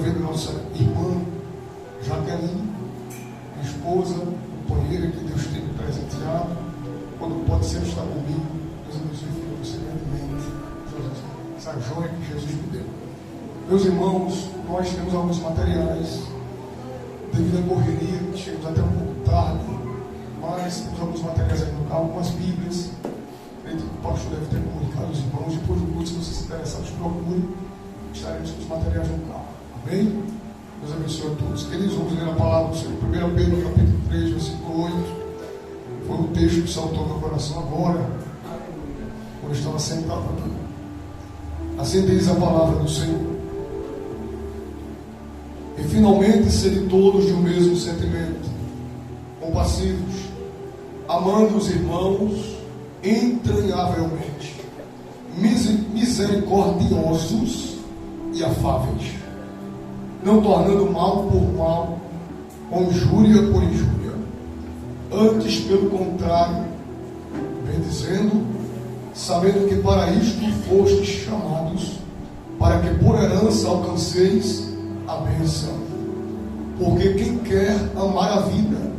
vida da nossa irmã Jaqueline, minha esposa, companheira que Deus tem me presenteado. Quando pode sempre estar comigo, Deus abençoe você grandemente. Essa joia que Jesus me deu. Meus irmãos, nós temos alguns materiais, devido à correria, chegamos até um pouco tarde, mas temos alguns materiais aqui no carro, algumas Bíblias. Acredito que o pastor deve ter comunicado aos irmãos. Depois do culto, se vocês interessados, procurem. Estaremos com os materiais no carro. Amém? Deus abençoe a todos. Queridos, vamos ler a palavra do Senhor. 1 Pedro, capítulo 3, versículo 8. Foi um texto que saltou no meu coração agora, quando eu estava sentado aqui. Assim diz a palavra do Senhor. E finalmente sede todos de um mesmo sentimento, compassivos, amando os irmãos entranhavelmente, misericordiosos e afáveis, não tornando mal por mal, ou injúria por injúria, antes pelo contrário, bendizendo, sabendo que para isto fostes chamados, para que por herança alcanceis a bênção. Porque quem quer amar a vida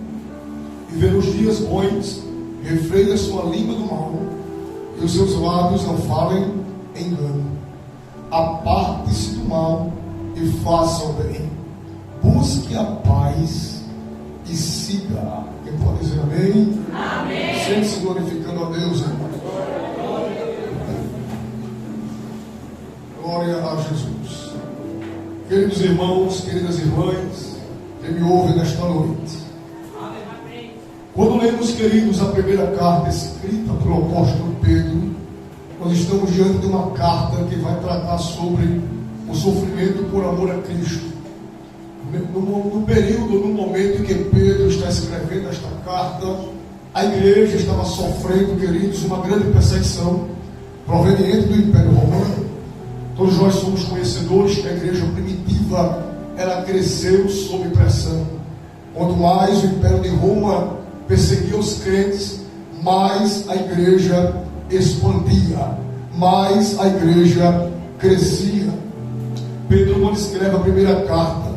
e ver os dias bons, refreie a sua língua do mal, e os seus lábios não falem engano. Aparte-se do mal e faça o bem. Busque a paz e siga. Quem pode dizer amém? Amém. Sempre se glorificando a Deus, irmão. Glória a Jesus. Queridos irmãos, queridas irmãs, que me ouvem nesta noite. Quando lemos, queridos, a primeira carta escrita pelo apóstolo Pedro, nós estamos diante de uma carta que vai tratar sobre o sofrimento por amor a Cristo. No período, no momento em que Pedro está escrevendo esta carta, a igreja estava sofrendo, queridos, uma grande perseguição proveniente do Império Romano. Todos nós somos conhecedores que a igreja primitiva, ela cresceu sob pressão. Quanto mais o Império de Roma perseguia os crentes, mais a igreja expandia, mais a igreja crescia. Pedro, quando escreve a primeira carta,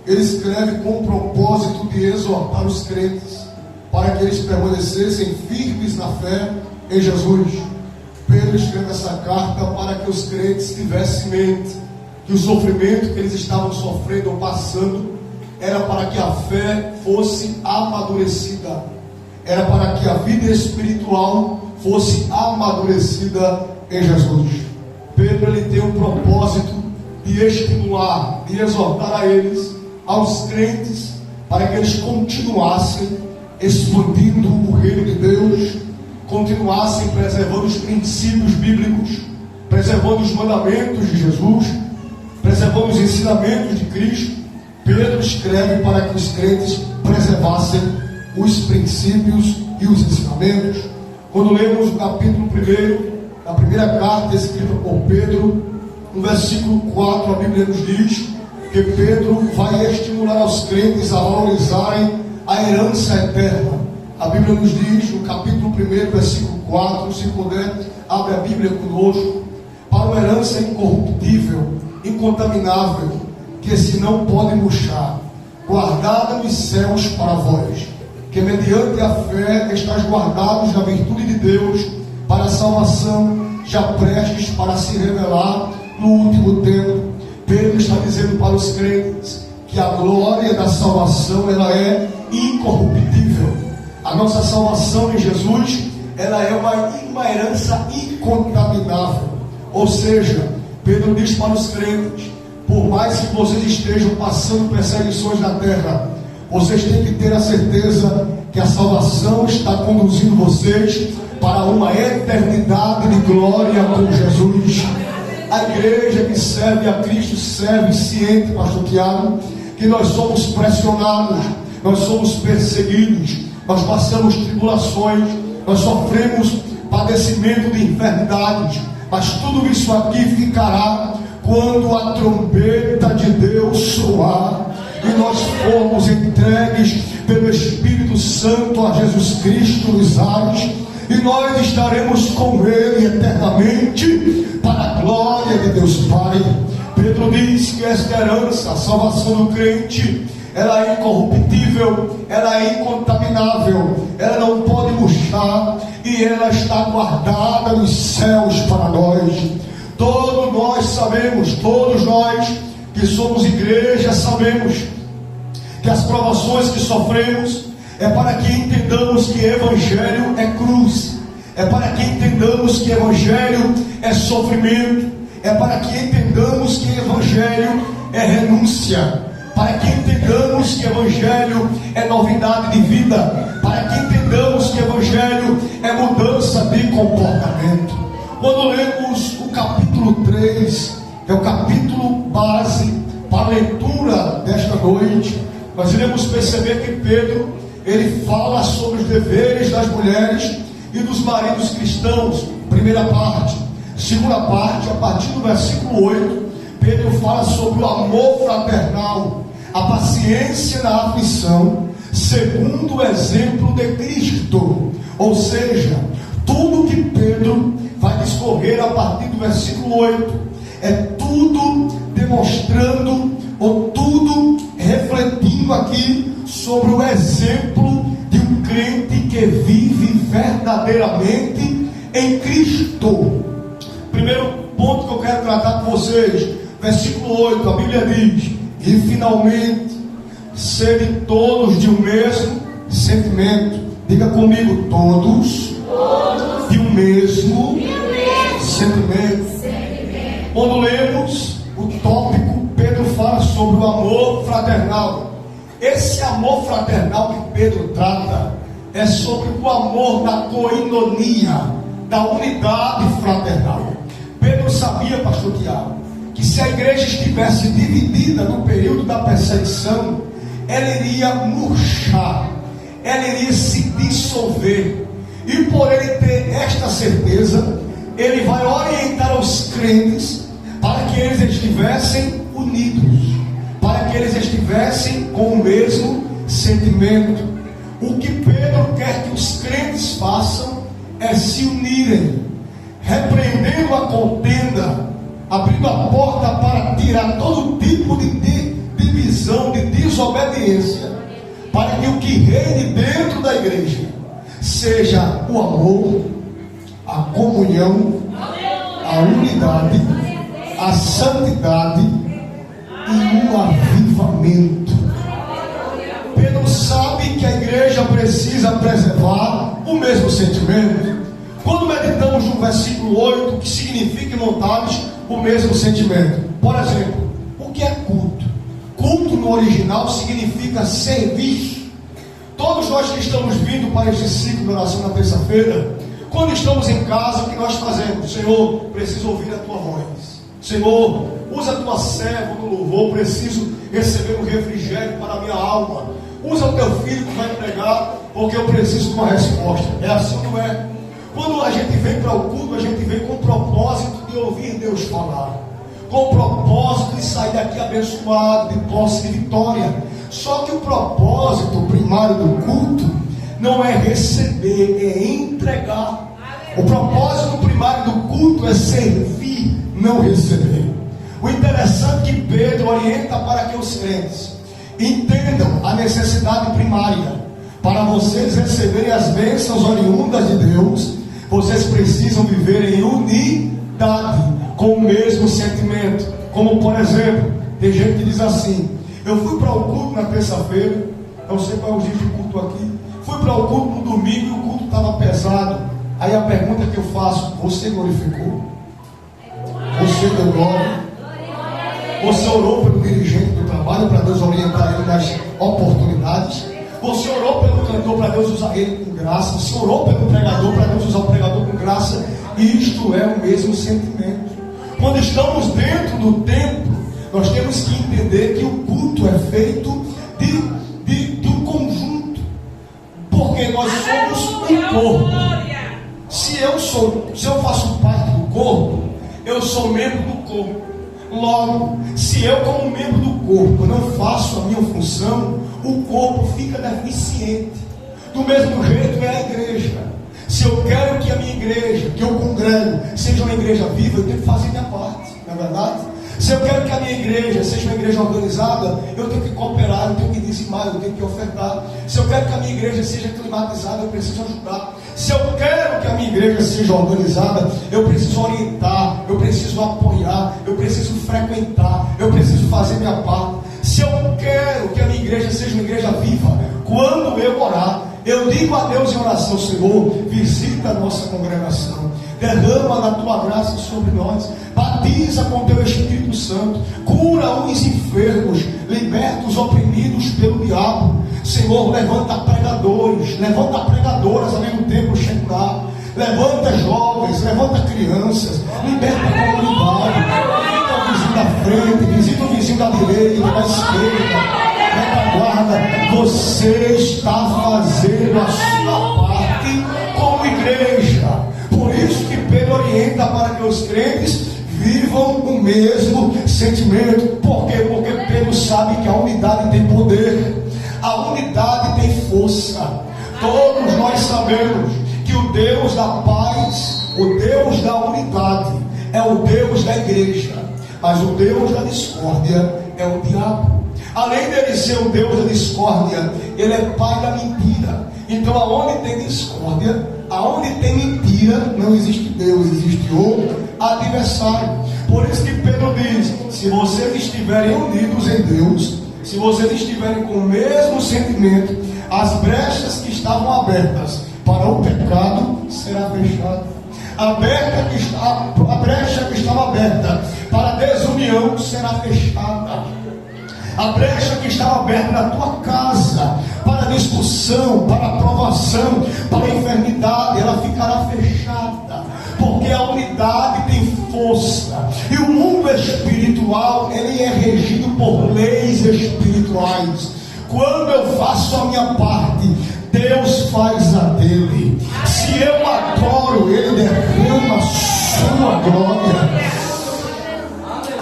ele escreve com o propósito de exortar os crentes, para que eles permanecessem firmes na fé em Jesus. Pedro escreve essa carta para que os crentes tivessem em mente que o sofrimento que eles estavam sofrendo ou passando era para que a fé fosse amadurecida, era para que a vida espiritual fosse amadurecida em Jesus. Pedro, ele tem um propósito de estimular, de exortar a eles, aos crentes, para que eles continuassem expandindo o reino de Deus, continuassem preservando os princípios bíblicos, preservando os mandamentos de Jesus, preservando os ensinamentos de Cristo. Pedro escreve para que os crentes preservassem os princípios e os ensinamentos. Quando lemos o capítulo 1, a primeira carta escrita por Pedro, no versículo 4, a Bíblia nos diz que Pedro vai estimular aos crentes a valorizarem a herança eterna. A Bíblia nos diz, no capítulo 1, versículo 4, se puder, abre a Bíblia conosco, para uma herança incorruptível, incontaminável, que se não pode murchar, guardada nos céus para vós, que mediante a fé estáis guardados na virtude de Deus, para a salvação, já prestes para se revelar no último tempo. Pedro está dizendo para os crentes que a glória da salvação, ela é incorruptível. A nossa salvação em Jesus, ela é uma herança incontaminável. Ou seja, Pedro diz para os crentes: por mais que vocês estejam passando perseguições na terra, vocês têm que ter a certeza que a salvação está conduzindo vocês para uma eternidade de glória com Jesus. A igreja que serve a Cristo serve ciente, pastor Tiago, que nós somos pressionados, nós somos perseguidos, nós passamos tribulações, nós sofremos padecimento de enfermidades, mas tudo isso aqui ficará quando a trombeta de Deus soar e nós formos entregues pelo Espírito Santo a Jesus Cristo nos ares, e nós estaremos com Ele eternamente para a glória de Deus Pai. Pedro diz que esta herança, a salvação do crente, ela é incorruptível, ela é incontaminável, ela não pode murchar, e ela está guardada nos céus para nós. Todos nós sabemos, todos nós que somos igreja, sabemos que as provações que sofremos é para que entendamos que Evangelho é cruz, é para que entendamos que Evangelho é sofrimento, é para que entendamos que Evangelho é renúncia, para que entendamos que Evangelho é novidade de vida, para que entendamos que Evangelho é mudança de comportamento. Quando lemos o capítulo 3, que é o capítulo base para a leitura desta noite, nós iremos perceber que Pedro, ele fala sobre os deveres das mulheres e dos maridos cristãos, primeira parte. Segunda parte, a partir do versículo 8, Pedro fala sobre o amor fraternal, a paciência na aflição, segundo o exemplo de Cristo. Ou seja, tudo que Pedro vai discorrer a partir do versículo 8 é tudo demonstrando, ou tudo refletindo aqui sobre o exemplo de um crente que vive verdadeiramente em Cristo. Primeiro ponto que eu quero tratar com vocês, versículo 8, a Bíblia diz: e finalmente, sede todos de um mesmo sentimento. Diga comigo, todos de um mesmo sentimento. Quando lemos o tópico, Pedro fala sobre o amor fraternal. Esse amor fraternal que Pedro trata é sobre o amor da coinonia, da unidade fraternal. Pedro sabia, pastor Tiago, que se a igreja estivesse dividida no período da perseguição, ela iria murchar, ela iria se dissolver. E por ele ter esta certeza, ele vai orientar os crentes para que eles estivessem unidos, para que eles estivessem com o mesmo sentimento. O que Pedro quer que os crentes façam é se unirem, repreendendo a contenda, abrindo a porta para tirar todo tipo de divisão, de desobediência, para que o que reine dentro da igreja seja o amor, a comunhão, a unidade, a santidade e o avivamento. Pedro sabe que a igreja precisa preservar o mesmo sentimento. Quando meditamos no versículo 8, que significa, irmãos, o mesmo sentimento. Por exemplo, o que é culto? Culto no original significa serviço. Todos nós que estamos vindo para este ciclo de oração na terça-feira, quando estamos em casa, o que nós fazemos? Senhor, preciso ouvir a tua voz. Senhor, usa a tua serva no louvor, preciso receber um refrigério para a minha alma. Usa o teu filho que vai pregar, porque eu preciso de uma resposta. É assim ou não é? Quando a gente vem para o culto, a gente vem com o propósito de ouvir Deus falar, com o propósito de sair daqui abençoado, de posse de vitória. Só que o propósito primário do culto não é receber, é entregar. O propósito primário do culto é servir, não receber. O interessante é que Pedro orienta para que os crentes entendam a necessidade primária. Para vocês receberem as bênçãos oriundas de Deus, vocês precisam viver em unidade, com o mesmo sentimento. Como por exemplo, tem gente que diz assim: eu fui para o culto na terça-feira, não sei qual é o dia de culto aqui, fui para o culto no domingo e o culto estava pesado. Aí a pergunta que eu faço: você glorificou? Você deu glória? Você orou pelo dirigente do trabalho para Deus orientar ele nas oportunidades? Você orou pelo cantor para Deus usar ele com graça? Você orou pelo pregador para Deus usar o pregador com graça? Isto é o mesmo sentimento. Quando estamos dentro do templo, nós temos que entender que o culto é feito de um conjunto, porque nós somos um corpo. Se eu faço parte do corpo, eu sou membro do corpo. Logo, se eu como membro do corpo não faço a minha função, o corpo fica deficiente. Do mesmo jeito é a igreja. Se eu quero que a minha igreja, que eu congrego, seja uma igreja viva, eu tenho que fazer minha parte, não é verdade? Se eu quero que a minha igreja seja uma igreja organizada, eu tenho que cooperar, eu tenho que dizimar, eu tenho que ofertar. Se eu quero que a minha igreja seja climatizada, eu preciso ajudar. Se eu quero que a minha igreja seja organizada, eu preciso orientar, eu preciso apoiar, eu preciso frequentar, eu preciso fazer minha parte. Se eu quero que a minha igreja seja uma igreja viva, quando eu orar, eu digo a Deus em oração: Senhor, visita a nossa congregação, derrama da tua graça sobre nós, batiza com teu Espírito Santo, cura os enfermos, liberta os oprimidos pelo diabo. Senhor, levanta pregadores, levanta pregadoras ali no templo secular, levanta jovens, levanta crianças, liberta a comunidade, visita o vizinho da frente, visita o vizinho da direita, da esquerda, retaguarda. Você está fazendo a sua parte como igreja. Por isso que Pedro orienta para que os crentes vivam o mesmo sentimento. Por quê? Porque Pedro sabe que a unidade tem poder, a unidade tem força. Todos nós sabemos que o Deus da paz, o Deus da unidade, é o Deus da igreja, mas o Deus da discórdia é o diabo. Além dele ser o Deus da discórdia, ele é pai da mentira. Então, aonde tem discórdia, aonde tem mentira, não existe Deus, existe o adversário. Por isso que Pedro diz: se vocês estiverem unidos em Deus, se vocês estiverem com o mesmo sentimento, as brechas que estavam abertas para o pecado será fechada. A brecha que estava aberta para a desunião será fechada. A brecha que estava aberta na tua casa para discussão, para aprovação, para enfermidade, ela ficará fechada, porque a unidade tem força. E o mundo espiritual, ele é regido por leis espirituais. Quando eu faço a minha parte, Deus faz a dele. Se eu adoro, ele derrama a sua glória.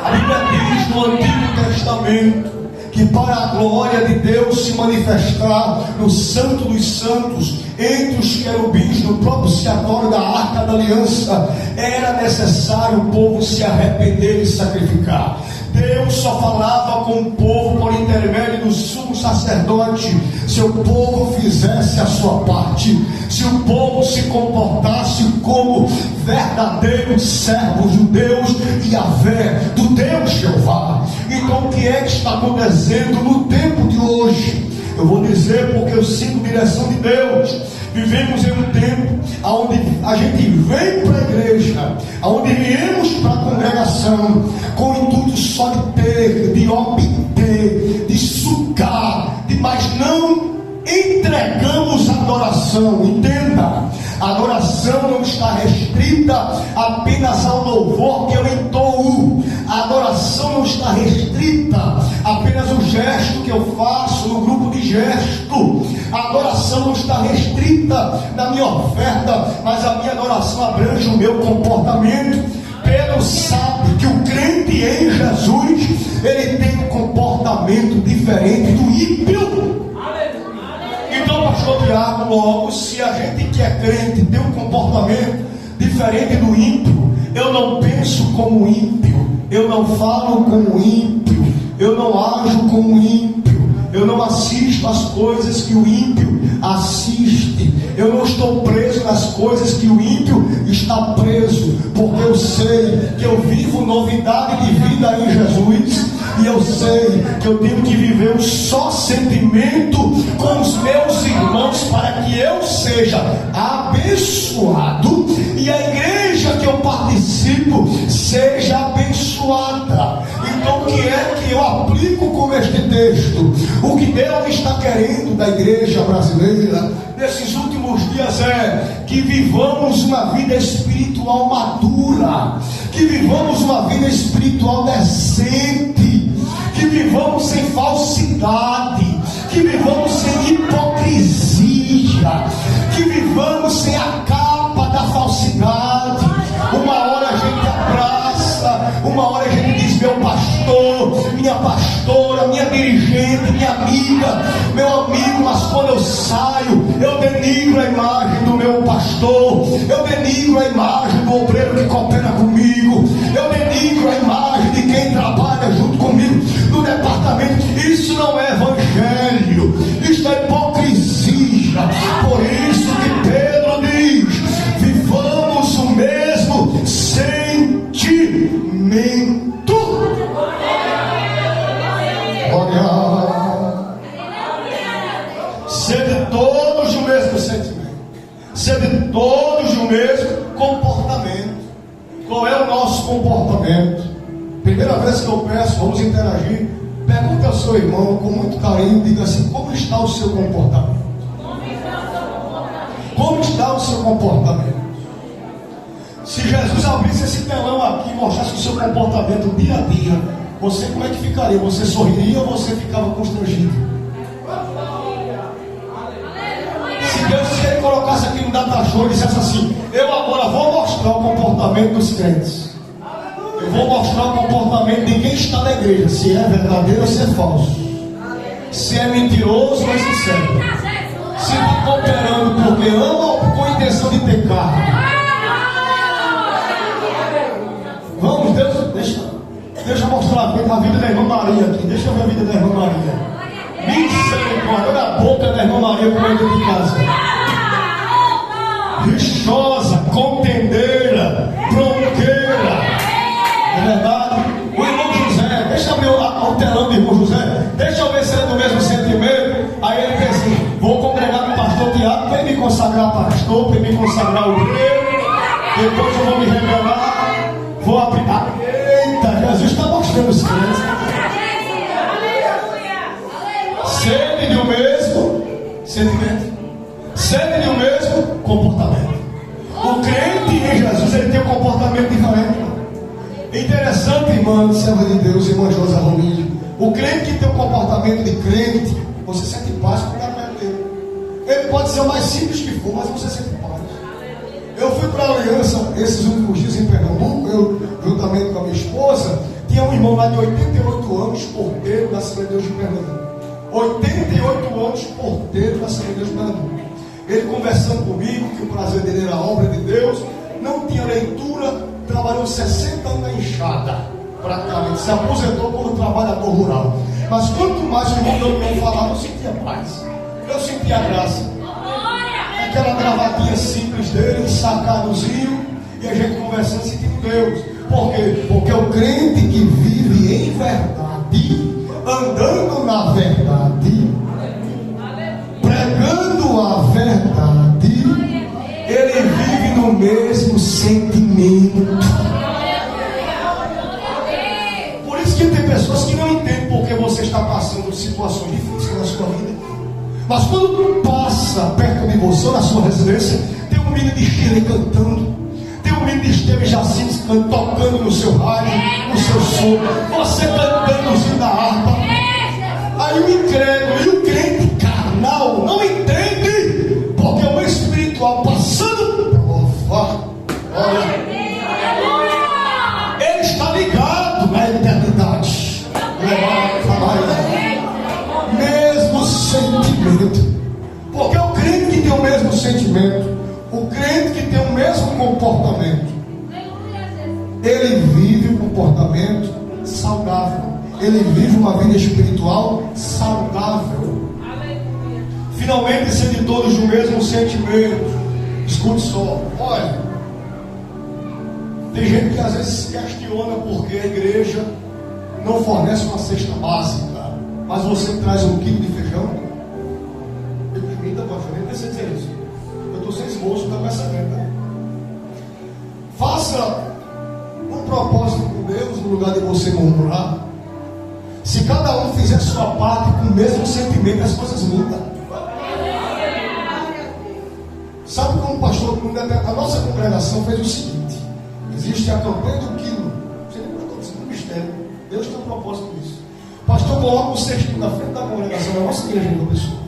A Bíblia diz no Antigo Testamento que para a glória de Deus se manifestar no Santo dos Santos, entre os querubins, no propiciatório da Arca da Aliança, era necessário o povo se arrepender e sacrificar. Deus só falava com o povo por intermédio do sumo sacerdote, se o povo fizesse a sua parte, se o povo se comportasse como verdadeiros servos do Deus Yahvé, do Deus Jeová. Então, o que é que está acontecendo no tempo de hoje? Eu vou dizer porque eu sinto direção de Deus. Vivemos em um tempo onde a gente vem para a igreja, onde viemos para a congregação com o intuito só de ter, de obter, de sugar, mas não entregamos a adoração. Entenda, a adoração não está restrita apenas ao louvor que eu entoo. A adoração não está restrita apenas ao gesto que eu faço no grupo de gesto. A adoração não está restrita na minha oferta, mas a minha adoração abrange o meu comportamento. Pedro sabe que o crente em Jesus, ele tem um comportamento diferente do ímpio. Então, pastor Tiago, logo, se a gente que é crente tem um comportamento diferente do ímpio, eu não penso como ímpio, eu não falo como ímpio, eu não ajo como ímpio, eu não assisto as coisas que o ímpio assiste, eu não estou preso nas coisas que o ímpio está preso, porque eu sei que eu vivo novidade de vida em Jesus, e eu sei que eu tenho que viver um só sentimento com os meus irmãos para que eu seja abençoado e a igreja que eu participo seja abençoada. Então, o que é que eu aplico com este texto? O que Deus está querendo da igreja brasileira nesses últimos dias é que vivamos uma vida espiritual madura, que vivamos uma vida espiritual decente, que vivamos sem falsidade, que vivamos sem hipocrisia, que vivamos sem a capa da falsidade. Uma hora a gente abraça, uma hora a gente diz: meu pastor, pastor, minha pastora, minha dirigente, minha amiga, meu amigo, mas quando eu saio, eu denigro a imagem do meu pastor, eu denigro a imagem do obreiro que coopera comigo, eu denigro a imagem de quem trabalha junto comigo no departamento. Isso não é evangelho, isso é hipocrisia. Por isso que Pedro diz: vivamos o mesmo sentimento. Olha, sede todos o mesmo sentimento, sede todos o mesmo comportamento. Qual é o nosso comportamento? Primeira vez que eu peço, vamos interagir. Pergunte ao seu irmão com muito carinho, diga assim: como está o seu comportamento? Como está o seu comportamento? Se Jesus abrisse esse telão aqui e mostrasse o seu comportamento dia a dia, você como é que ficaria? Você sorriria ou você ficava constrangido? Se Deus ele colocasse aqui no data show e dissesse assim: eu agora vou mostrar o comportamento dos crentes, eu vou mostrar o comportamento de quem está na igreja, se é verdadeiro ou se é falso, se é mentiroso ou é sincero, se está cooperando porque ama ou com a intenção de pecar. Vamos, Deus, deixa eu mostrar a vida da irmã Maria aqui. Deixa eu ver a vida da irmã Maria. Misericórdia, olha a boca da irmã Maria como é dentro de casa. Rixosa, contendeira, bronqueira. É verdade? O irmão José, deixa eu abrir o telão do irmão José. Deixa eu ver se é do mesmo sentimento. Aí ele pensa assim: vou congregar com o pastor Tiago para me consagrar pastor, para me consagrar obreiro. Depois eu vou me revelar. Vou abrir. Eita, Jesus está mostrando os crentes. Sede de um mesmo sentimento, sede de um mesmo comportamento. O crente em Jesus, ele tem um comportamento diferente. Interessante, irmã, serva de Deus, irmã Josa Romilho. O crente que tem um comportamento de crente, você sente paz com o cara dele. Ele pode ser o mais simples que for, mas você sente paz. Eu fui para a Aliança esses últimos dias em Pernambuco, eu juntamente com a minha esposa. Tinha um irmão lá de 88 anos, porteiro da Assembleia de Deus de Pernambuco. 88 anos, porteiro da Assembleia de Deus de Pernambuco. Ele conversando comigo, que o prazer dele era a obra de Deus, não tinha leitura, trabalhou 60 anos na enxada, praticamente, se aposentou como trabalhador rural. Mas quanto mais o irmão não falava, eu sentia paz, eu sentia graça. Aquela gravatinha simples dele, sacadozinho, e a gente conversando, sentindo Deus. Por quê? Porque o crente que vive em verdade, andando na verdade, pregando a verdade, ele vive no mesmo sentimento. Por isso que tem pessoas que não entendem porque você está passando situações difíceis na sua vida. Mas quando passa perto de você, na sua residência, tem um menino de Chile cantando, tem um menino de Esteves Jacintos tocando no seu rádio, no seu som, você cantando o da harpa. Aí o incrédulo e o crente carnal não entende, porque o espiritual passando olha, ele está ligado na eternidade. Mesmo sentimento. Porque o crente que tem o mesmo sentimento, o crente que tem o mesmo comportamento, ele vive um comportamento saudável, ele vive uma vida espiritual saudável. Finalmente, sendo todos do mesmo sentimento. Escute só, olha, tem gente que às vezes se questiona porque a igreja não fornece uma cesta básica, mas você traz um quilo de feijão. Eu permita, pastor, nem precisa dizer isso. Eu estou sem esforço, estou com essa meta. Faça um propósito com Deus no lugar de você murmurar. Se cada um fizer sua parte com o mesmo sentimento, as coisas mudam. Sabe como o pastor, a nossa congregação fez o seguinte: existe a campanha do quilo. Você nem estou dizendo mistério. Deus tem um propósito nisso. O pastor coloca o cestinho na frente da congregação, da nossa igreja, uma pessoa.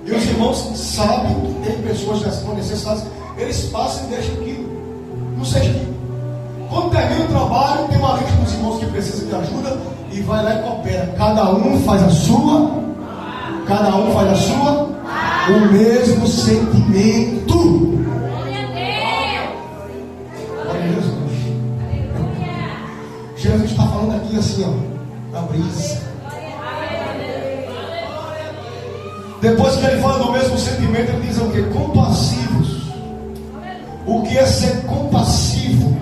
E os irmãos sabem que tem pessoas que estão necessitadas, eles passam e deixam aquilo no cestinho. Quando termina o trabalho, tem uma lista dos irmãos que precisam de ajuda, e vai lá e coopera. Cada um faz a sua, o mesmo sentimento. Glória a Deus. Jesus está falando aqui assim, ó, na brisa. Depois que ele fala do mesmo sentimento, ele diz o que? Compassivos. O que é ser compassivo?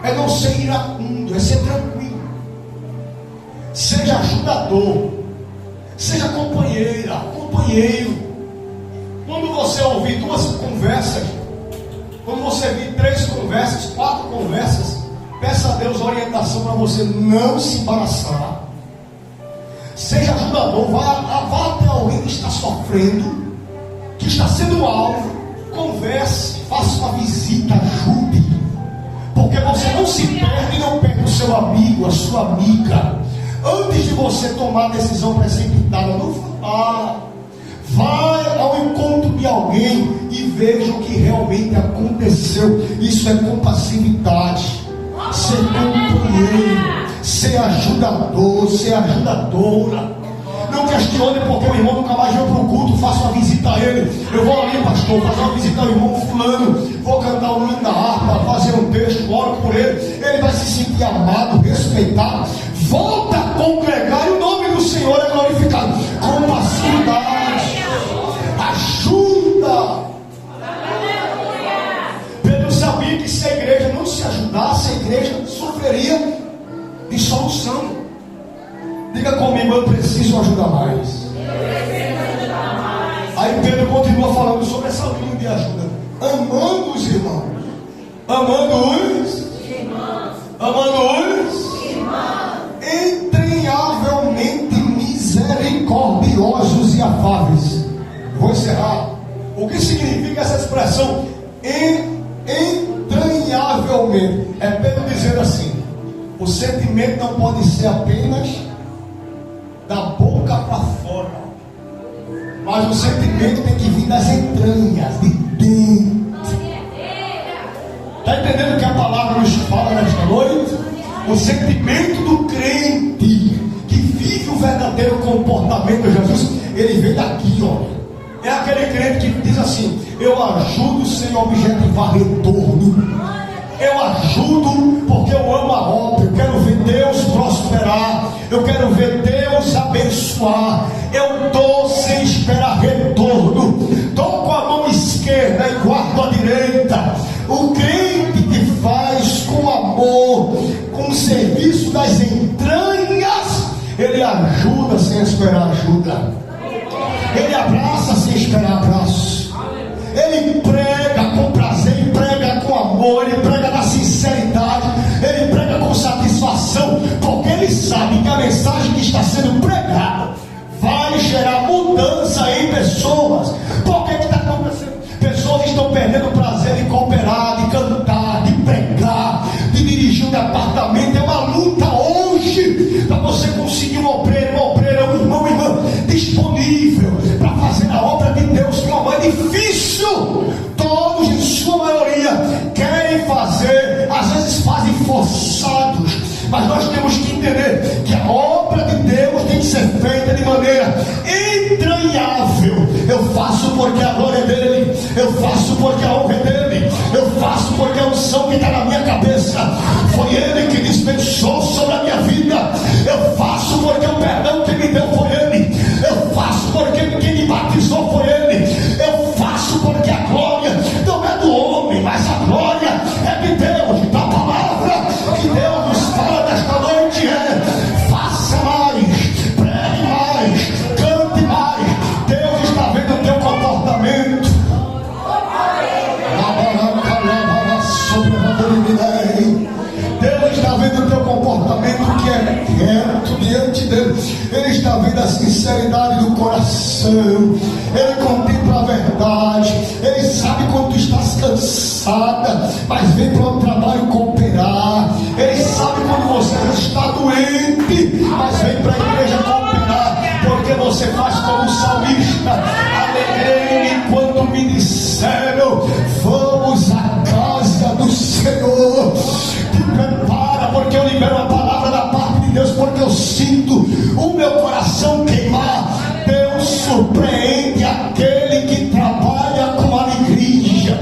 É não ser iracundo, é ser tranquilo. Seja ajudador, seja companheiro. Quando você ouvir 2 conversas, quando você vir 3 conversas, 4 conversas, peça a Deus orientação para você não se embaraçar. Seja ajudador, vá até alguém que está sofrendo, que está sendo alvo, converse, faça uma visita, ajude, porque você não se perde e não perde o seu amigo, a sua amiga. Antes de você tomar a decisão precipitada, não vai ao encontro de alguém e veja o que realmente aconteceu. Isso é compassividade, ser companheiro, ser ajudador, ser ajudadora. Não questione porque o irmão nunca mais veio para o culto. Faça uma visita a ele. Eu vou ali, pastor, fazer uma visita ao irmão fulano, vou cantar um hino na harpa, fazer um texto, oro por ele. Ele vai se sentir amado, respeitado, volta a congregar e o nome do Senhor é glorificado. Compassividade, ajuda. Pedro sabia que se a igreja não se ajudasse, a igreja sofreria dissolução. Diga comigo, eu preciso ajudar mais. Aí Pedro continua falando sobre essa linha de ajuda, amando os irmãos, entranhavelmente misericordiosos e afáveis. Vou encerrar. O que significa essa expressão entranhavelmente? É Pedro dizendo assim: o sentimento não pode ser apenas da boca para fora, mas o sentimento tem que vir das entranhas, de dentro. Está entendendo o que a palavra nos fala nesta noite? O sentimento do crente que vive o verdadeiro comportamento de Jesus, ele vem daqui, olha. É aquele crente que diz assim: eu ajudo sem objetivar retorno. Eu ajudo porque eu amo a obra. Eu quero ver Deus prosperar. Eu quero ver Deus abençoar. Eu dou sem esperar retorno. Dou com a mão esquerda e guardo a direita. O crente que faz com amor, com o serviço das entranhas, ele ajuda sem esperar ajuda. Ele abraça sem esperar abraço. Ele prega com prazer, ele prega com amor, ele prega na sinceridade, ele prega com satisfação, porque ele sabe que a mensagem que está sendo pregada vai gerar mudança em pessoas. Por que está acontecendo? Pessoas estão perdendo o prazer de cooperar, de cantar, de pregar, de dirigir um departamento. É uma luta hoje para você conseguir um obreiro, um irmão, uma irmã disponível para fazer a obra de Deus, que é difícil. Todos, em sua maioria, querem fazer, às vezes fazem forçados, mas nós temos que entender que a obra de Deus tem que ser feita de maneira entranhável. Eu faço porque a glória é dele, eu faço porque a honra é dele, eu faço porque a unção que está na minha cabeça foi ele que dispensou sobre a minha vida. Eu faço porque o perdão que me deu foi ele, eu faço porque quem me batizou foi ele, eu faço porque a glória não é do homem, mas a glória é de Deus. Da palavra que Deus nos fala nesta noite é: faça mais, pregue mais, cante mais. Deus está vendo o teu comportamento. Deus está vendo o teu comportamento, que é reto diante dele. Ele está vendo a sinceridade do coração. Ele contempla a verdade. Ele sabe quando tu estás cansada, mas vem para o trabalho cooperar. Ele sabe quando você está doente, mas vem para a igreja cooperar, porque você faz como o salmista: alegrei-me enquanto me disseram, vamos à casa do Senhor. Te prepara, porque eu libero a palavra da o meu coração queimar. Deus surpreende aquele que trabalha com alegria.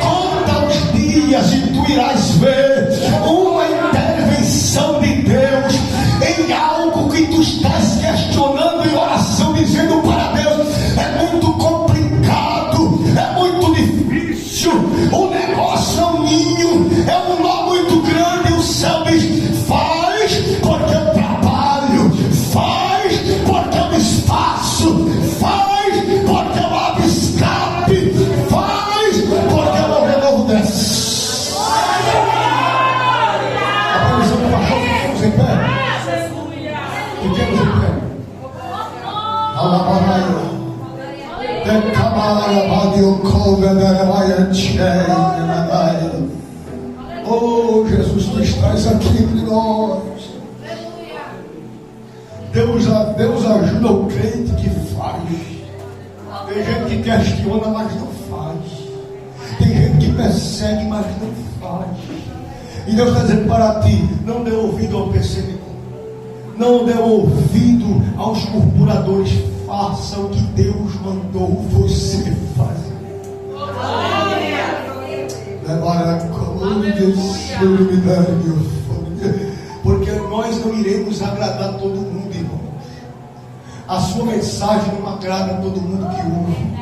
Conta os dias e tu irás ver uma intervenção de Deus em algo que tu estás questionando em oração, dizendo para Deus: é muito complicado, é muito difícil, o negócio é um ninho, é um nó muito grande. O céu diz: faz porque eu trabalho, faz porque eu desfaço, faz porque eu abro escape, faz porque eu não renovo desce. A previsão do pastor, ficamos em pé. Fiquemos em pé. Alabaraia. Oh, Jesus, tu estás aqui entre nós. Deus ajuda o crente que faz. Tem gente que questiona, mas não faz. Tem gente que persegue, mas não faz. E Deus está dizendo para ti: não dê ouvido ao perseguidor, não dê ouvido aos murmuradores. Faça o que Deus mandou você fazer. Porque nós não iremos agradar todo mundo, irmão. A sua mensagem não agrada todo mundo que ouve.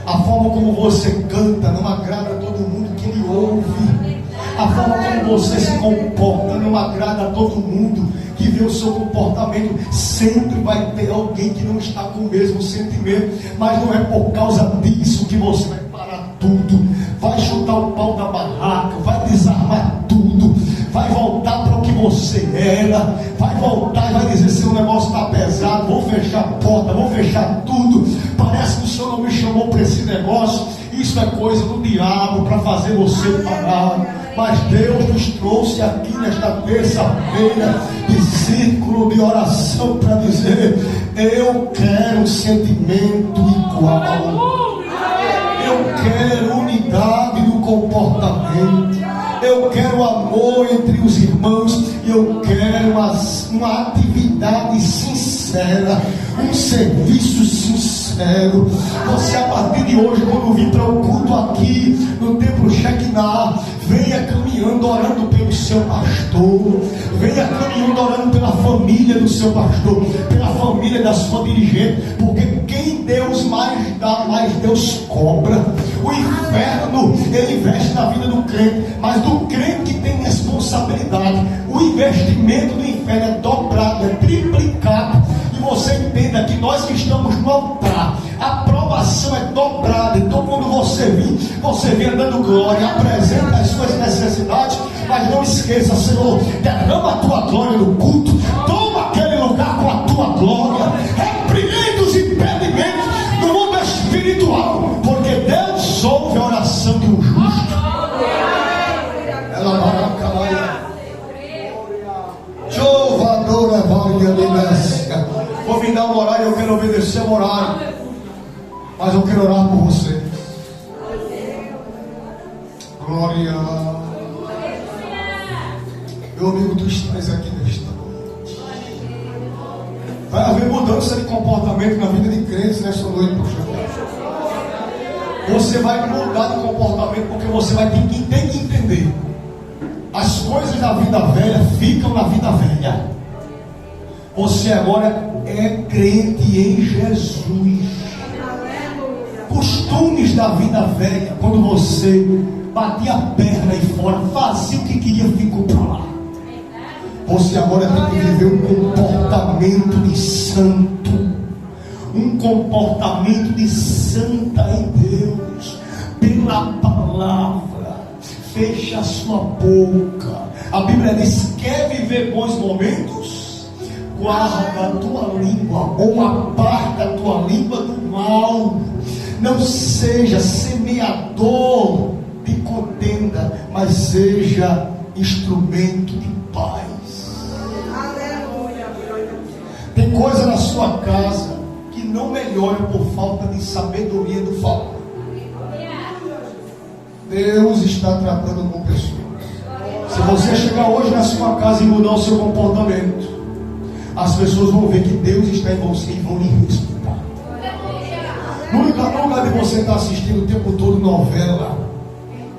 A forma como você canta não agrada todo mundo que lhe ouve. A forma como você se comporta não agrada a todo mundo que vê o seu comportamento. Sempre vai ter alguém que não está com o mesmo sentimento, mas não é por causa disso que você vai parar tudo, vai chutar o pau da barraca, vai desarmar tudo, vai voltar para o que você era, vai voltar e vai dizer: seu negócio está pesado, vou fechar a porta, vou fechar tudo, parece que o Senhor não me chamou para esse negócio, isso é coisa do diabo para fazer você parar. Mas Deus nos trouxe aqui nesta terça-feira de círculo de oração para dizer: eu quero um sentimento igual, eu quero unidade do comportamento, eu quero amor entre os irmãos, e eu quero uma atividade sincera, um serviço sincero. Você, a partir de hoje, quando vir para o culto aqui no templo Shekinah, venha caminhando orando pelo seu pastor, venha caminhando orando pela família do seu pastor, pela família da sua dirigente, porque quem Deus mais dá, mais Deus cobra. O inferno, ele investe na vida do crente, mas do crente que tem responsabilidade, o investimento do inferno é dobrado, é triplicado. E você entenda que nós que estamos no altar, a aprovação é dobrada. Então quando você vem dando glória, apresenta as suas necessidades, mas não esqueça: Senhor, derrama a tua glória no culto, toma aquele lugar com a tua glória, repreende os impedimentos no mundo espiritual, porque Deus ouve a oração de um justo. Ela vai acabar. Jovadora varia de mesca. Vou me dar um horário, eu quero obedecer o horário, mas eu quero orar por vocês. Glória. Meu amigo, tu estás aqui nesta noite. Vai haver mudança de comportamento na vida de crentes nesta noite, pastor. Você vai mudar de comportamento, porque você vai ter que entender: as coisas da vida velha ficam na vida velha. Você agora é crente em Jesus. Costumes da vida velha, quando você batia a perna aí fora, fazia o que queria, ficou para lá. Você agora tem que viver um comportamento de santo, um comportamento de santa em Deus, pela palavra. Fecha a sua boca. A Bíblia diz: quer viver bons momentos? Guarda a tua língua, ou aparta a tua língua do mal. Não seja semeador de contenda, mas seja instrumento de paz. Tem coisa na sua casa que não melhora por falta de sabedoria do Pai. Deus está tratando com pessoas. Se você chegar hoje na sua casa e mudar o seu comportamento, as pessoas vão ver que Deus está em você e vão lhe respeitar. No lugar de você estar assistindo o tempo todo novela,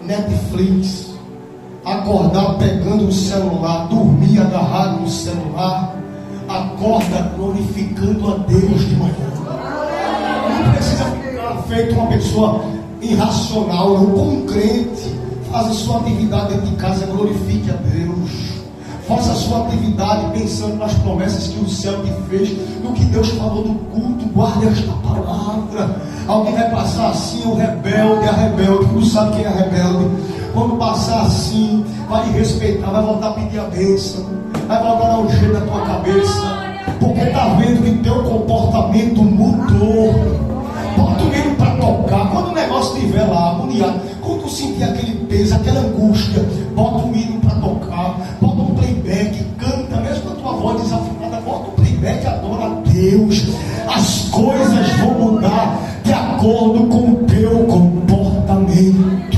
Netflix, acordar pegando o celular, dormir agarrado no celular, acorda glorificando a Deus de manhã. Não precisa ficar feito uma pessoa irracional, não. Como um crente, faz a sua atividade dentro de casa, glorifique a Deus. Faça a sua atividade pensando nas promessas que o céu te fez, no que Deus falou do culto. Guarde esta palavra. Alguém vai passar assim, o rebelde, a rebelde, tu sabe quem é a rebelde? Quando passar assim, vai lhe respeitar, vai voltar a pedir a bênção, vai voltar a dar um jeito na tua cabeça, porque está vendo que teu comportamento mudou. Bota o menino para tocar. Quando o negócio estiver lá, agoniado, quando tu sentir aquele peso, aquela angústia, bota o menino para tocar, bota um playback, canta, mesmo com a tua voz desafinada, bota um playback, adora a Deus. As coisas vão mudar de acordo com o teu comportamento.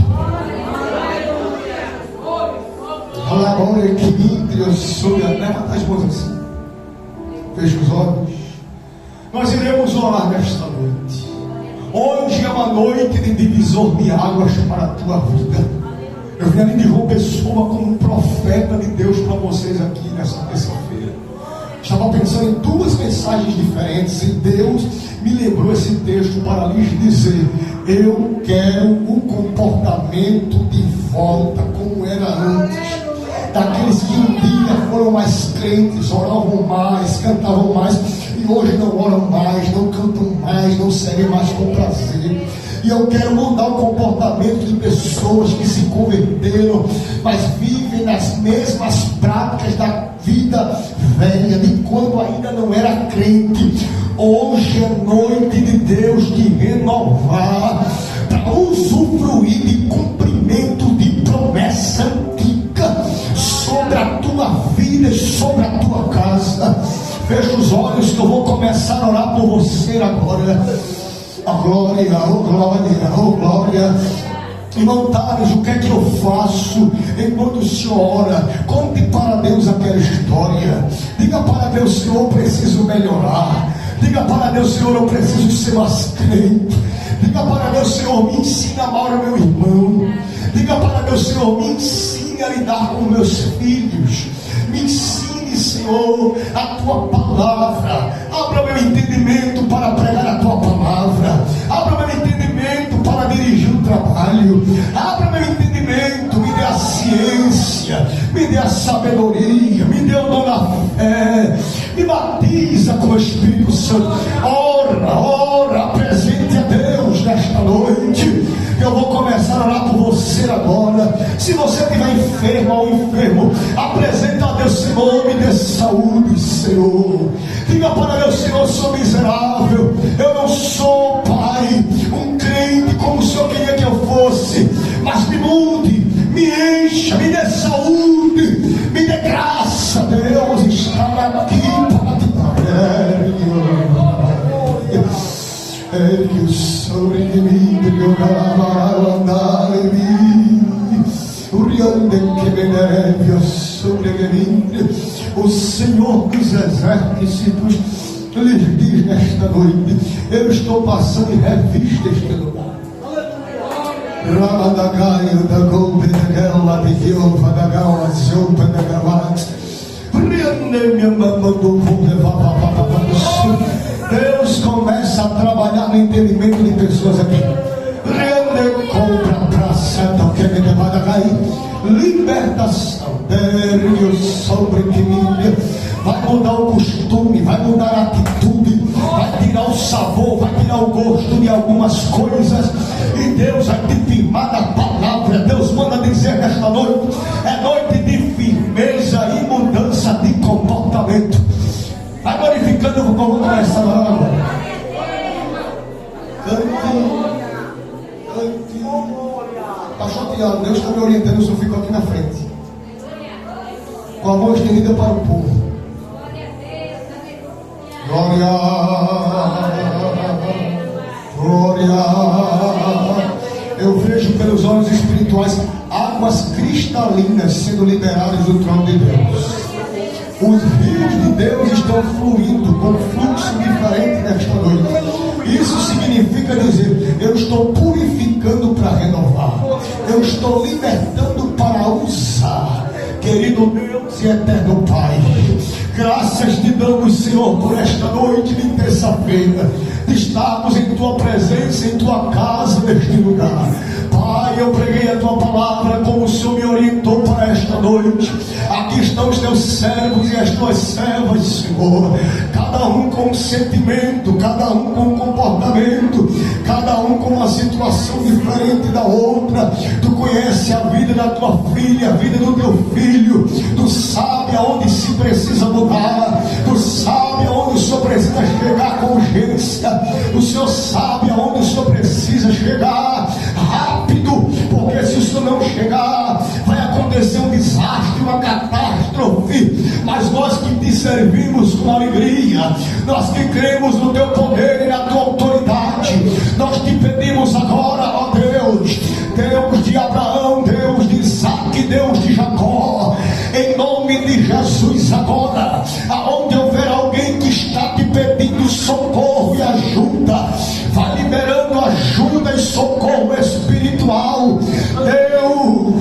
Agora equilíbrio sobre a leva das mãos assim. Fecha os olhos. Nós iremos orar nesta noite. Hoje é uma noite de divisor de águas para a tua vida. Eu vim ali de João Pessoa como um profeta de Deus para vocês aqui nessa terça-feira. Estava pensando em duas mensagens diferentes e Deus me lembrou esse texto para lhes dizer: eu quero o comportamento de volta como era antes. Daqueles que um dia foram mais crentes, oravam mais, cantavam mais, e hoje não oram mais, não cantam mais, não seguem mais com prazer. E eu quero mudar o comportamento de pessoas que se converteram, mas vivem nas mesmas práticas da vida velha, de quando ainda não era crente. Hoje é noite de Deus de renovar, para usufruir de cumprimento de promessa antiga sobre a tua vida e sobre a tua casa. Fecha os olhos que eu vou começar a orar por você agora. A glória, oh glória, oh glória. Irmão Tales, o que é que eu faço enquanto o Senhor ora? Conte para Deus aquela história. Diga para Deus: Senhor, eu preciso melhorar. Diga para Deus: Senhor, eu preciso ser mais crente. Diga para Deus: Senhor, me ensina a amar o meu irmão. Diga para Deus: Senhor, me ensine a lidar com meus filhos. Me ensine, Senhor, a tua palavra. Abra meu entendimento para pregar a tua palavra. Abra meu entendimento para dirigir o trabalho. Abra meu entendimento, me dê a ciência, me dê a sabedoria, me dê o dom da fé. Me batiza com o Espírito Santo. Ora, apresente a Deus nesta noite. Eu vou começar a orar por você agora. Se você estiver enfermo ou enfermo, apresenta a Deus: Senhor, me dê saúde, Senhor. Diga para Deus: Senhor, eu sou miserável, eu não sou, Pai, um crente como o Senhor queria que eu fosse, mas me mude, me encha, me dê saúde, me dê graça. Deus está aqui para te dar. Ele sobre mim, andar em mim, sobre mim. O Senhor dos exércitos lhes diz nesta noite: eu estou passando em revista este lugar. Ramadagai da Golpe da Gala de Jeová da Gala, Jeová da Gala. Deus começa a trabalhar no entendimento de pessoas aqui. Libertação sobre mim. Vai mudar o costume, vai mudar a atitude, vai tirar o sabor, vai tirar o gosto de algumas coisas, e Deus vai te firmar na palavra. Deus manda dizer nesta noite: é noite de firmeza e mudança de comportamento. Vai glorificando, eu vou começar agora. Cante. Pastor Tiago, Deus está me orientando, eu só fico aqui na frente, com a mão estendida para o povo. Glória, glória. Eu vejo pelos olhos espirituais águas cristalinas sendo liberadas do trono de Deus. Os rios de Deus estão fluindo com fluxo diferente nesta noite. Isso significa dizer: eu estou purificando para renovar, eu estou libertando para usar. Querido Deus e eterno Pai, graças te damos, Senhor, por esta noite de terça-feira, de estarmos em tua presença, em tua casa, neste lugar. Pai, eu preguei a tua palavra como o Senhor me orientou para esta noite. Aqui estão os teus servos e as tuas servas, Senhor, cada um com um sentimento, cada um com um comportamento, cada um com uma situação diferente da outra. Tu conhece a vida da tua filha, a vida do teu filho. Tu sabe aonde se precisa mudar, tu sabe aonde o Senhor precisa chegar com urgência, o Senhor sabe aonde o Senhor precisa chegar rápido, porque se o Senhor não chegar, vai acontecer um desastre, uma catástrofe. Mas nós que te servimos com alegria, nós que cremos no teu poder e na tua autoridade, nós te pedimos agora, ó Deus, Deus de Abraão, Deus de Isaac, Deus de Jacó, em nome de Jesus agora, aonde houver alguém que está te pedindo socorro e ajuda, vai liberando ajuda e socorro espiritual. Deus,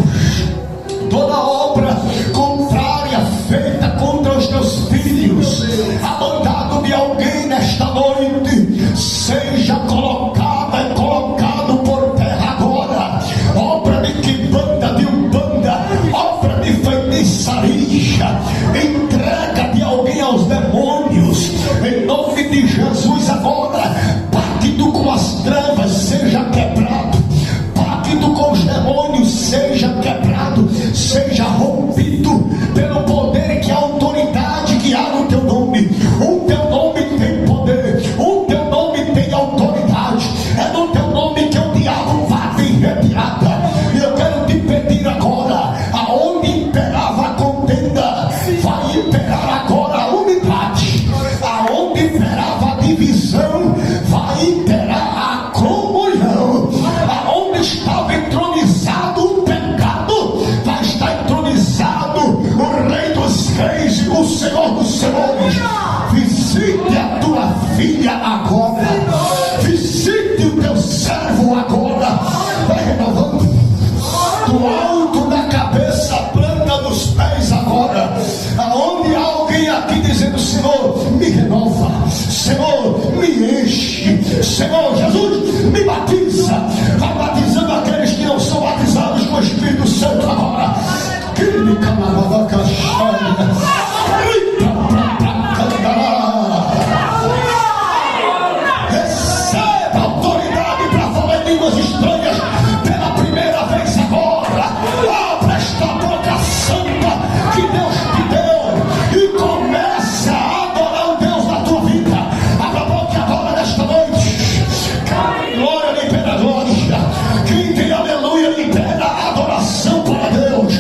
toda obra contrária feita contra os teus filhos, a mandado de alguém nesta noite, seja colocada e colocado por terra agora. Obra de quibanda, de umbanda, obra de feitiçaria, entrega de alguém aos demônios, em nome de Jesus agora. Pacto com as trevas seja quebrado, pacto com os demônios seja quebrado, seja rompido pelo poder que a autoridade que há no teu nome. O teu nome tem poder, o teu nome tem autoridade, é no teu nome que o diabo bate em retirada. E eu quero te pedir agora, aonde imperava a contenda, vai imperar agora a unidade. Aonde imperava a divisão, vai imperar a comunhão. Aonde estava entronizado o pecado, vai estar entronizado o Rei dos Reis e o Senhor dos Senhores. Visite a tua filha agora, visite o teu servo agora, vai renovando do alto da cabeça, a planta dos pés agora. Aonde há alguém aqui dizendo: Senhor, me renova, Senhor, me enche, Senhor Jesus, me batiza. Vai batizando aqueles que não são batizados com o Espírito Santo agora. Receba autoridade para falar em línguas estranhas pela primeira vez agora. Abra esta boca santa que Deus te deu e comece a adorar o Deus da tua vida. Abra a boca agora nesta noite. Glória, libera glória. Quem tem aleluia, libera adoração para Deus.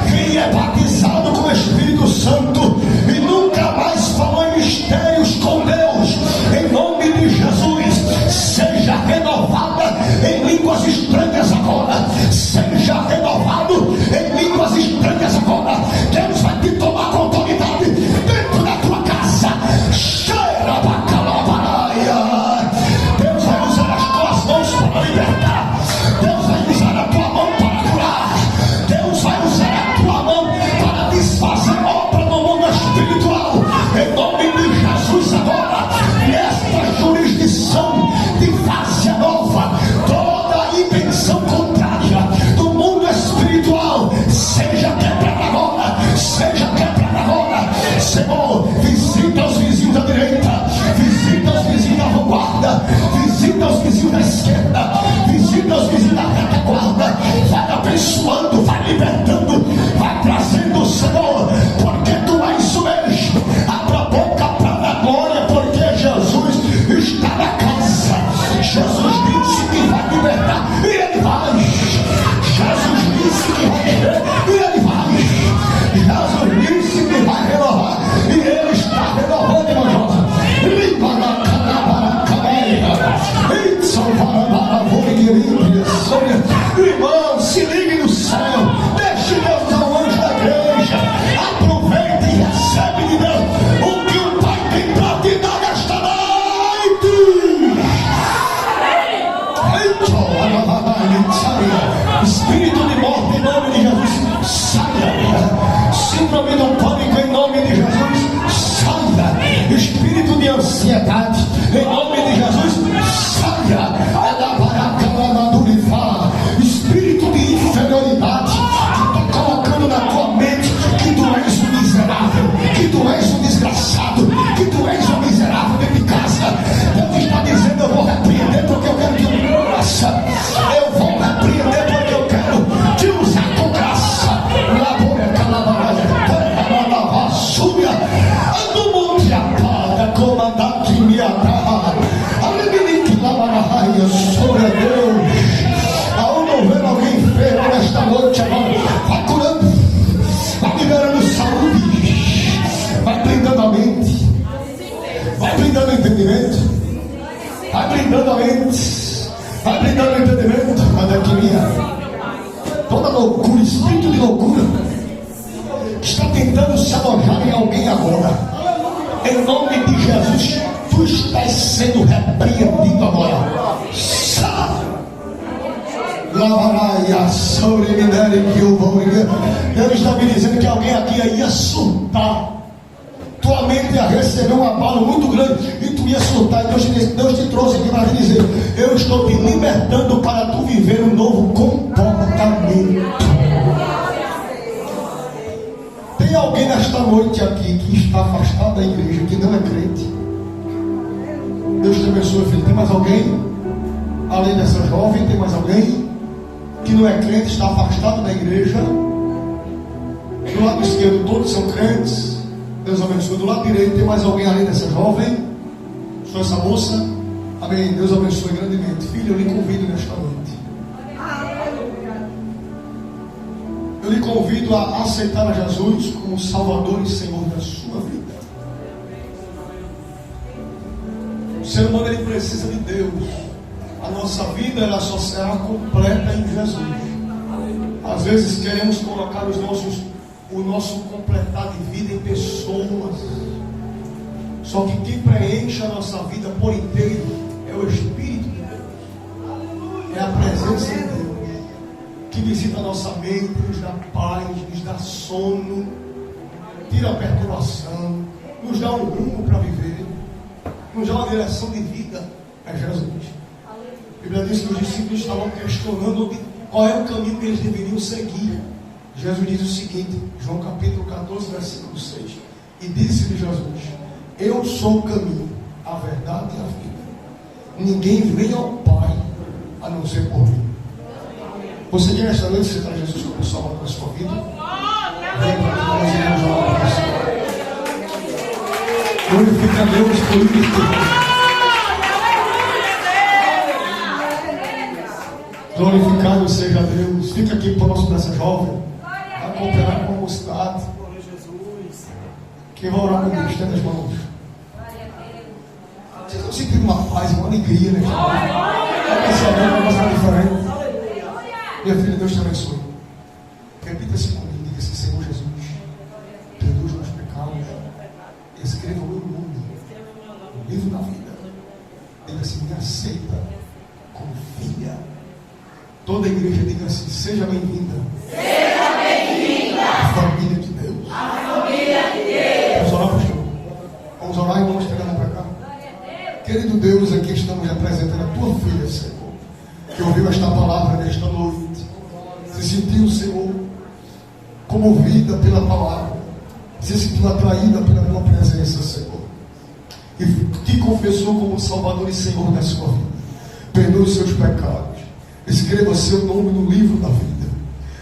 Quem é batizado com o Espírito Santo e nunca mais falou em mistérios com Deus, em nome de Jesus, seja renovada em línguas estranhas agora. Seja renovado em línguas estranhas agora. Deus vai te tomar com autoridade dentro da tua casa. Cheira bacalabaraia. Deus vai usar as tuas mãos para libertar. Deus vai usar a tua mão para curar. Deus vai usar a tua mão para desfazer obra no mundo espiritual. Em nome de Jesus agora, nesta jurisdição de fase nova, toda intenção contrária do mundo espiritual seja quebrada agora, seja quebrada agora. Senhor, visita os vizinhos da direita, visita os vizinhos da vanguarda, visita os vizinhos da esquerda, visita os vizinhos da retaguarda. Vai abençoando, vai libertando, vai trazendo, Senhor, porque tu és o mesmo. Abra a boca para a glória, porque Jesus está na casa. Jesus disse que vai libertar e ele vai. Jesus disse que vai viver e ele vai. Jesus disse que vai renovar e ele está renovando, irmão José. Limpa na cara para a cabeça. Isso para a voz de Lírias. enfermidade. Em nome de Jesus, saia. Espírito de inferioridade que está colocando na tua mente que tu és um miserável, que tu és um desgraçado, que tu és um miserável dentro de casa. Deus está dizendo: eu vou repreender porque eu quero te graça. Eu vou repreender porque eu quero te usar com graça. Labora, calabaralha, lava, súbia, do monte apaga, comandante me agarra. Aleluia, labaralha, sobre Deus. Vendo alguém enfermo nesta noite agora, vai curando, vai liberando saúde, vai blindando a mente, vai blindando o entendimento, vai blindando a mente, vai blindando o entendimento. Cadê aqui minha? Toda loucura, espírito de loucura está tentando se alojar em alguém agora. Em nome de Jesus, tu estás sendo repreendido agora. Sai! Lavaraia, sobre que eu vou. Deus está me dizendo que alguém aqui ia surtar. Tua mente ia receber um abalo muito grande e tu ia surtar. Deus te trouxe aqui para te dizer: eu estou te libertando para tu viver um novo comportamento. Tem alguém nesta noite aqui que está afastado da igreja, que não é crente? Deus te abençoe, filho. Tem mais alguém? Além dessa jovem, tem mais alguém que não é crente, está afastado da igreja? Do lado esquerdo todos são crentes. Deus abençoe. Do lado direito tem mais alguém além dessa jovem? Só essa moça? Amém. Deus abençoe grandemente. Filho, eu lhe convido nesta noite. Eu lhe convido a aceitar a Jesus como Salvador e Senhor da sua vida. O ser humano, ele precisa de Deus. A nossa vida, ela só será completa em Jesus. Às vezes queremos colocar o nosso completar de vida em pessoas. Só que quem preenche a nossa vida por inteiro é o Espírito de Deus. É a presença de Deus que visita a nossa mente, nos dá paz, nos dá sono, tira a perturbação, nos dá um rumo para viver, nos dá uma direção de vida. É Jesus. A Bíblia diz que os discípulos estavam questionando qual é o caminho que eles deveriam seguir. Jesus diz o seguinte, João capítulo 14, versículo 6: e disse-lhe Jesus: eu sou o caminho, a verdade e a vida. Ninguém vem ao Pai a não ser por mim. Você quer nesta noite aceitar Jesus como Salvador da sua vida? Vem para que nós iremos orar para você. Glorifica a Deus por isso. Glorificado seja Deus. Fica aqui próximo dessa jovem. Vai cooperar com a mocidade. Quem vai orar comigo? Estenda as mãos. Vocês estão sentindo uma paz, uma alegria, né? Vai saber uma coisa diferente. Minha filha, Deus te abençoe. Repita-se comigo. Diga-se: Senhor Jesus, perdoa os meus pecados. Escreva o meu nome no livro da vida. Diga-se: me aceita como filha. Toda a igreja diga assim: seja bem-vinda. Seja bem-vinda. A família de Deus. A família de Deus. Vamos orar, pastor? Vamos orar e vamos pegar lá para cá. Querido Deus, aqui estamos representando a tua filha, Senhor, que ouviu esta palavra nesta noite. Se sentiu, Senhor, comovida pela palavra. Se sentiu atraída pela tua presença, Senhor. E te confessou como Salvador e Senhor da sua vida. Perdoe os seus pecados. Escreva seu nome no livro da vida.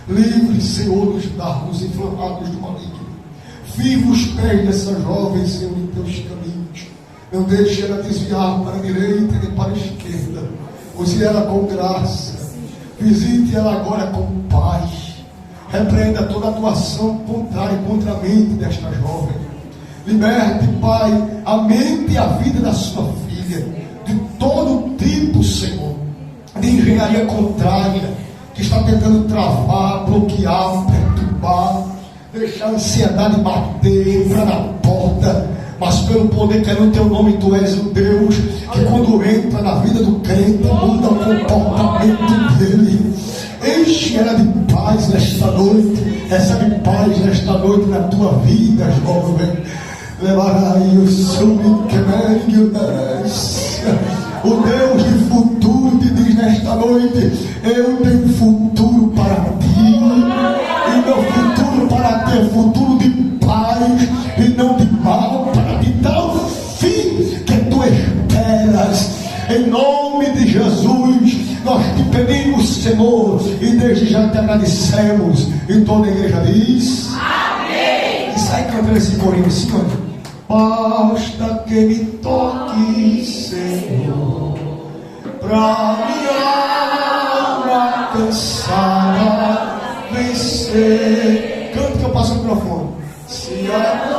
Livre, Senhor, dos dardos inflamados do maligno. Viva os pés dessa jovem, Senhor, em teus caminhos. Não deixe ela desviar para a direita nem para a esquerda. Use ela com graça. Visite ela agora com paz. Repreenda toda atuação contrária contra a mente desta jovem. Liberte, Pai, a mente e a vida da sua filha de todo tipo, Senhor, de engenharia contrária que está tentando travar, bloquear, perturbar, deixar a ansiedade bater, entrar na porta. Mas pelo poder que é no teu nome, tu és o Deus que quando entra na vida do crente muda o comportamento dele. Enche ela de paz nesta noite. Recebe paz nesta noite na tua vida, jovem. levarai o o Deus de futuro te diz nesta noite: eu tenho futuro para ti, e meu futuro para ti é futuro de paz e não de mal, para te dar o fim que tu esperas. Em nome de Jesus, nós te pedimos, Senhor, e desde já te agradecemos. E toda a igreja diz: amém. E sai cantando esse corinho assim, olha. Basta que me toque, Senhor, pra minha alma cansada vencer. Canta que eu passo o microfone. Se a